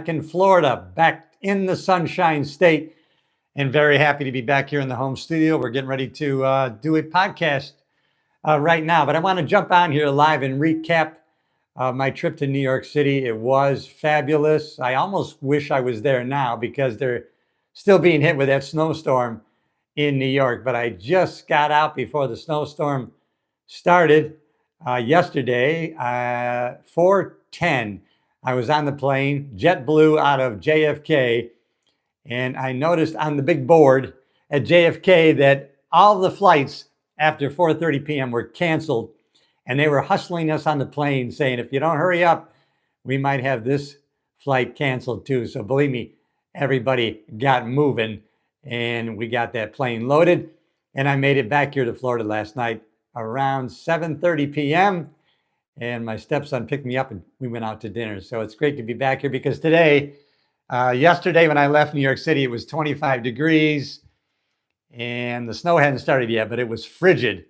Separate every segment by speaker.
Speaker 1: back in Florida, back in the Sunshine State, and very happy to be back here in the home studio. We're getting ready to do a podcast right now, but I want to jump on here live and recap my trip to New York City. It was fabulous. I almost wish I was there now because they're still being hit with that snowstorm in New York, but I just got out before the snowstorm started yesterday, 4:10. I was on the plane, JetBlue out of JFK, and I noticed on the big board at JFK that all the flights after 4:30 p.m. were canceled, and they were hustling us on the plane saying, if you don't hurry up, we might have this flight canceled too. So believe me, everybody got moving, and we got that plane loaded, and I made it back here to Florida last night around 7:30 p.m. And my stepson picked me up and we went out to dinner. So it's great to be back here because today, yesterday when I left New York City, it was 25 degrees and the snow hadn't started yet, but it was frigid.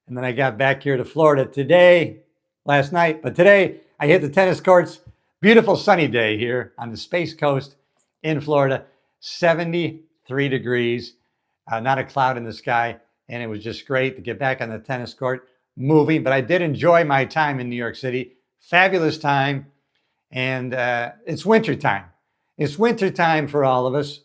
Speaker 1: And then I got back here to Florida last night, but today I hit the tennis courts. Beautiful sunny day here on the Space Coast in Florida, 73 degrees, not a cloud in the sky. And it was just great to get back on the tennis court, moving. But I did enjoy my time in New York City. Fabulous time. And it's winter time. It's winter time for all of us.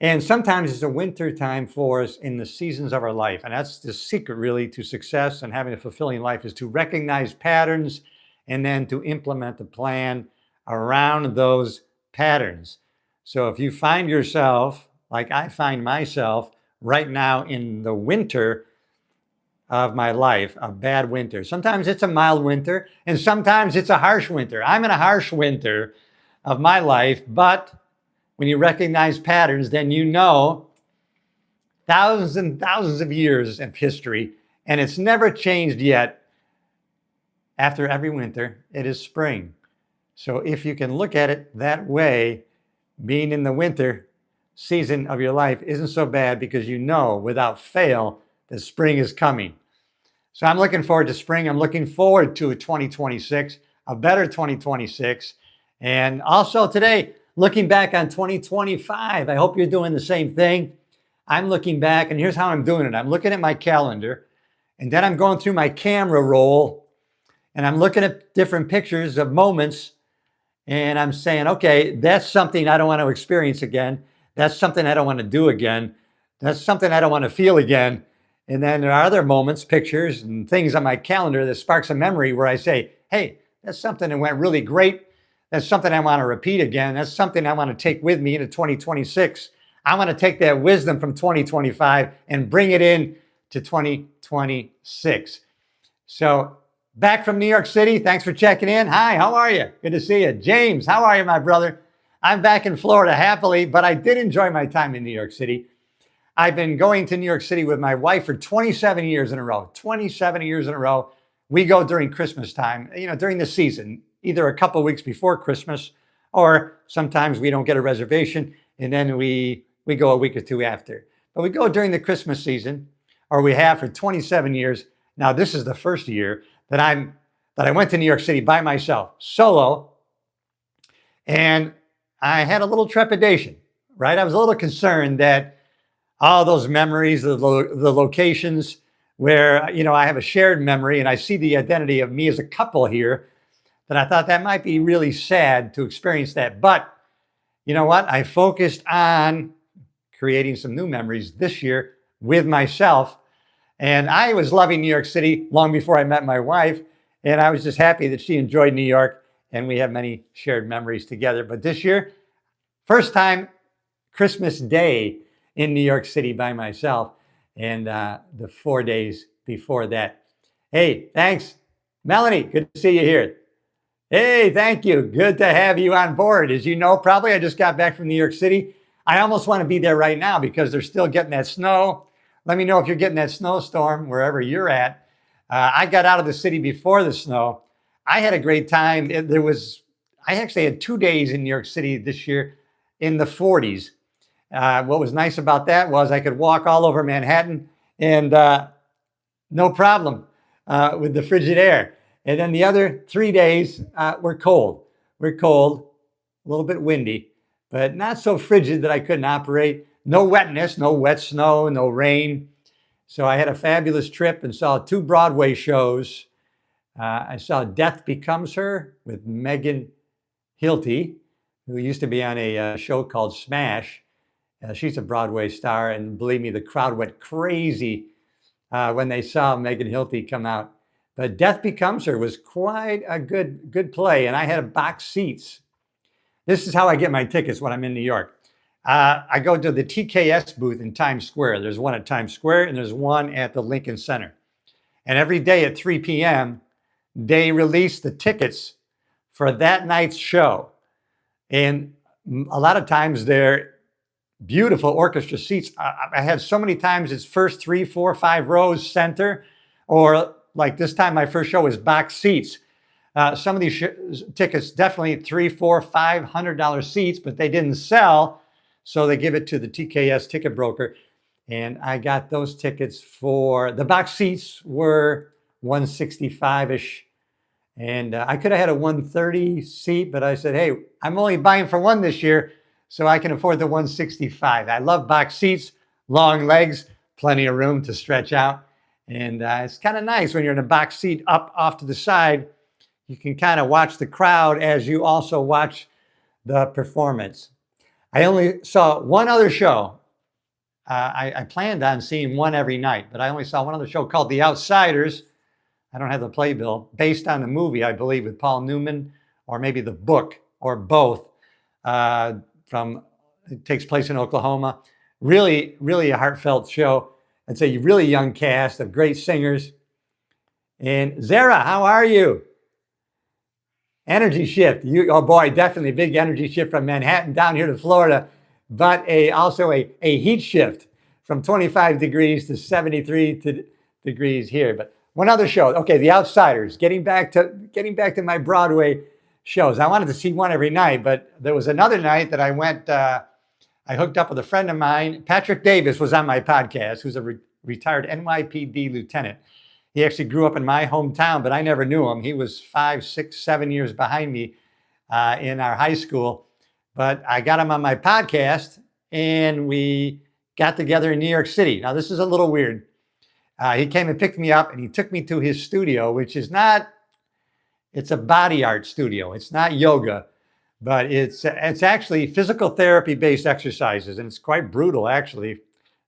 Speaker 1: And sometimes it's a winter time for us in the seasons of our life. And that's the secret really to success and having a fulfilling life, is to recognize patterns and then to implement a plan around those patterns. So if you find yourself, like I find myself right now in the winter of my life, a bad winter. Sometimes it's a mild winter and sometimes it's a harsh winter. I'm in a harsh winter of my life, but when you recognize patterns, then you know thousands and thousands of years of history, and it's never changed yet. After every winter, it is spring. So if you can look at it that way, being in the winter season of your life isn't so bad because you know without fail that spring is coming. So I'm looking forward to spring. I'm looking forward to a 2026, a better 2026. And also today, looking back on 2025, I hope you're doing the same thing. I'm looking back, and here's how I'm doing it. I'm looking at my calendar, and then I'm going through my camera roll, and I'm looking at different pictures of moments, and I'm saying, okay, that's something I don't want to experience again. That's something I don't want to do again. That's something I don't want to feel again. And then there are other moments, pictures and things on my calendar that sparks a memory where I say, hey, that's something that went really great. That's something I want to repeat again. That's something I want to take with me into 2026. I want to take that wisdom from 2025 and bring it in to 2026. So back from New York City. Thanks for checking in. Hi, how are you? Good to see you. James, how are you, my brother? I'm back in Florida happily, but I did enjoy my time in New York City. I've been going to New York City with my wife for 27 years in a row. 27 years in a row. We go during Christmas time, during the season, either a couple of weeks before Christmas, or sometimes we don't get a reservation and then we go a week or two after. But we go during the Christmas season, or we have for 27 years. Now, this is the first year that I went to New York City by myself, solo, and I had a little trepidation, right? I was a little concerned that all those memories, the locations where, I have a shared memory and I see the identity of me as a couple here, that I thought that might be really sad to experience that. But you know what? I focused on creating some new memories this year with myself. And I was loving New York City long before I met my wife. And I was just happy that she enjoyed New York and we have many shared memories together. But this year, first time Christmas Day in New York City by myself, and the 4 days before that. Hey, thanks. Melanie, good to see you here. Hey, thank you. Good to have you on board. As you know, probably I just got back from New York City. I almost want to be there right now because they're still getting that snow. Let me know if you're getting that snowstorm wherever you're at. I got out of the city before the snow. I had a great time. I actually had 2 days in New York City this year in the 40s. What was nice about that was I could walk all over Manhattan and no problem with the frigid air. And then the other 3 days were cold. We're cold, little bit windy, but not so frigid that I couldn't operate. No wetness, no wet snow, no rain. So I had a fabulous trip and saw 2 Broadway shows. I saw Death Becomes Her with Megan Hilty, who used to be on a show called Smash. She's a Broadway star, and believe me, the crowd went crazy when they saw Megan Hilty come out. But Death Becomes Her was quite a good play, and I had box seats. This is how I get my tickets when I'm in New York. I go to the TKS booth in Times Square. There's one at Times Square, and there's one at the Lincoln Center. And every day at 3 p.m., they release the tickets for that night's show. And a lot of times they're beautiful orchestra seats. I had so many times it's first 3, 4, 5 rows center, or like this time my first show was box seats. Some of these tickets definitely $300, $400, $500 seats, but they didn't sell, so they give it to the TKS ticket broker. And I got those tickets for, the box seats were $165-ish. And I could have had a $130 seat, but I said, hey, I'm only buying for one this year, so I can afford the $165. I love box seats, long legs, plenty of room to stretch out. And it's kind of nice when you're in a box seat up off to the side. You can kind of watch the crowd as you also watch the performance. I only saw one other show. I planned on seeing one every night, but I only saw one other show called The Outsiders. I don't have the playbill, based on the movie, I believe, with Paul Newman, or maybe the book, or both. It takes place in Oklahoma. Really, really a heartfelt show. It's a really young cast of great singers. And Zara, how are you? Energy shift. Oh boy, definitely a big energy shift from Manhattan down here to Florida, but also a heat shift from 25 degrees to 73 degrees here. But one other show. Okay, The Outsiders. Getting back to my Broadway shows. I wanted to see one every night, but there was another night that I went. I hooked up with a friend of mine. Patrick Davis was on my podcast, who's a retired NYPD lieutenant. He actually grew up in my hometown, but I never knew him. He was 5, 6, 7 years behind me in our high school. But I got him on my podcast, and we got together in New York City. Now, this is a little weird. He came and picked me up, and he took me to his studio, which is it's a body art studio. It's not yoga, but it's actually physical therapy-based exercises, and it's quite brutal, actually.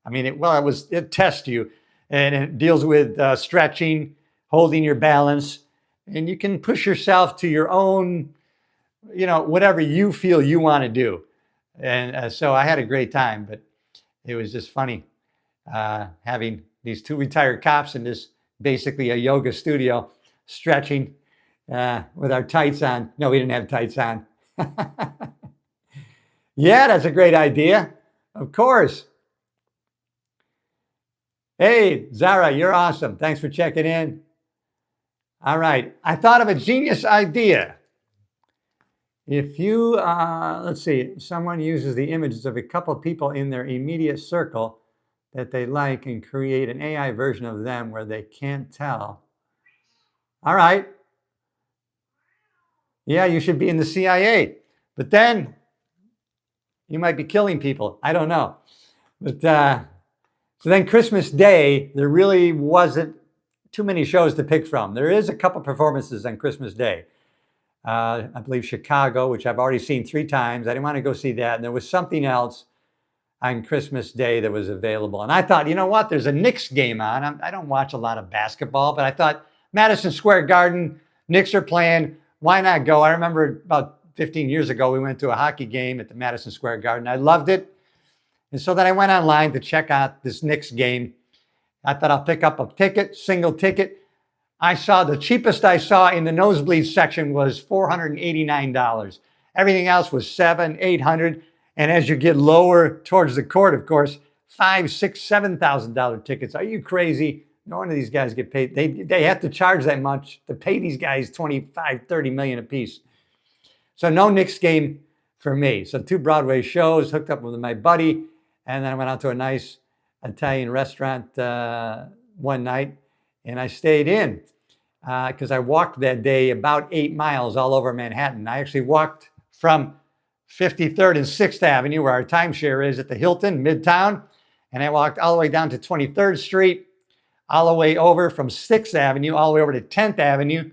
Speaker 1: I mean, it tests you. And it deals with stretching, holding your balance, and you can push yourself to your own, whatever you feel you want to do. And so I had a great time, but it was just funny having these 2 retired cops in this basically a yoga studio, stretching with our tights on. No, we didn't have tights on. Yeah, that's a great idea. Of course. Hey, Zara, you're awesome. Thanks for checking in. All right. I thought of a genius idea. If you, let's see, someone uses the images of a couple of people in their immediate circle that they like and create an AI version of them where they can't tell. All right. Yeah, you should be in the CIA. But then you might be killing people. I don't know. But so then Christmas Day, there really wasn't too many shows to pick from. There is a couple performances on Christmas Day. I believe Chicago, which I've already seen 3 times. I didn't want to go see that. And there was something else on Christmas Day that was available. And I thought, you know what? There's a Knicks game on. I don't watch a lot of basketball, but I thought Madison Square Garden, Knicks are playing. Why not go? I remember about 15 years ago, we went to a hockey game at the Madison Square Garden. I loved it. And so then I went online to check out this Knicks game. I thought I'll pick up a ticket, single ticket. The cheapest I saw in the nosebleed section was $489. Everything else was $700, $800. And as you get lower towards the court, of course, $5,000, $6,000, $7,000 tickets. Are you crazy? No wonder these guys get paid. They have to charge that much to pay these guys $25, $30 million a piece. So no Knicks game for me. So 2 Broadway shows, hooked up with my buddy. And then I went out to a nice Italian restaurant one night, and I stayed in because I walked that day about 8 miles all over Manhattan. I actually walked from 53rd and 6th Avenue, where our timeshare is at the Hilton, Midtown. And I walked all the way down to 23rd Street, all the way over from 6th Avenue, all the way over to 10th Avenue,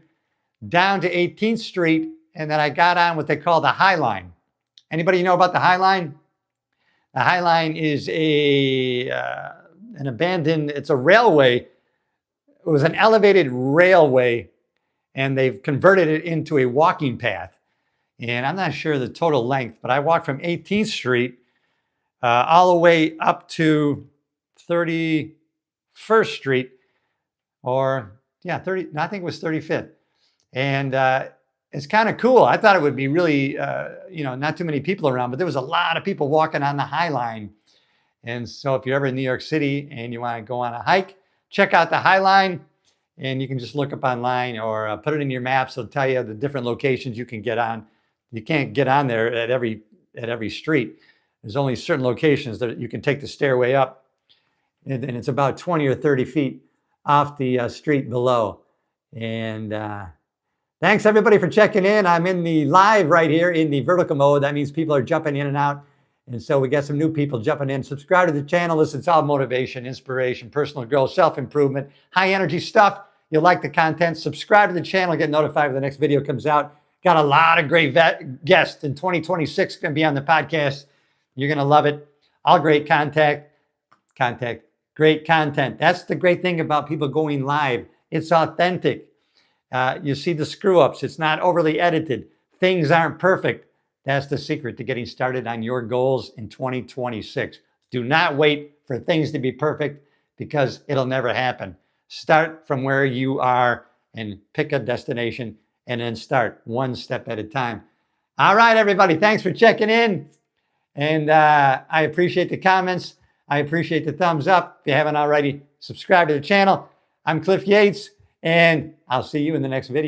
Speaker 1: down to 18th Street, and then I got on what they call the High Line. Anybody know about the High Line? The High Line is an abandoned, it's a railway. It was an elevated railway, and they've converted it into a walking path. And I'm not sure the total length, but I walked from 18th Street all the way up to 31st Street, or yeah, 30, I think it was 35th. And it's kind of cool. I thought it would be really, not too many people around, but there was a lot of people walking on the High Line. And so if you're ever in New York City and you want to go on a hike, check out the High Line, and you can just look up online or put it in your maps. It'll tell you the different locations you can get on. You can't get on there at every street. There's only certain locations that you can take the stairway up, and it's about 20 or 30 feet off the street below. And thanks everybody for checking in. I'm in the live right here in the vertical mode. That means people are jumping in and out. And so we got some new people jumping in. Subscribe to the channel. Listen, it's all motivation, inspiration, personal growth, self-improvement, high energy stuff. You'll like the content. Subscribe to the channel. Get notified when the next video comes out. Got a lot of great guests in 2026 going to be on the podcast. You're going to love it. All great great content. That's the great thing about people going live. It's authentic. You see the screw ups. It's not overly edited. Things aren't perfect. That's the secret to getting started on your goals in 2026. Do not wait for things to be perfect, because it'll never happen. Start from where you are and pick a destination, and then start one step at a time. All right, everybody. Thanks for checking in. And I appreciate the comments. I appreciate the thumbs up. If you haven't already, subscribe to the channel. I'm Cliff Yates, and I'll see you in the next video.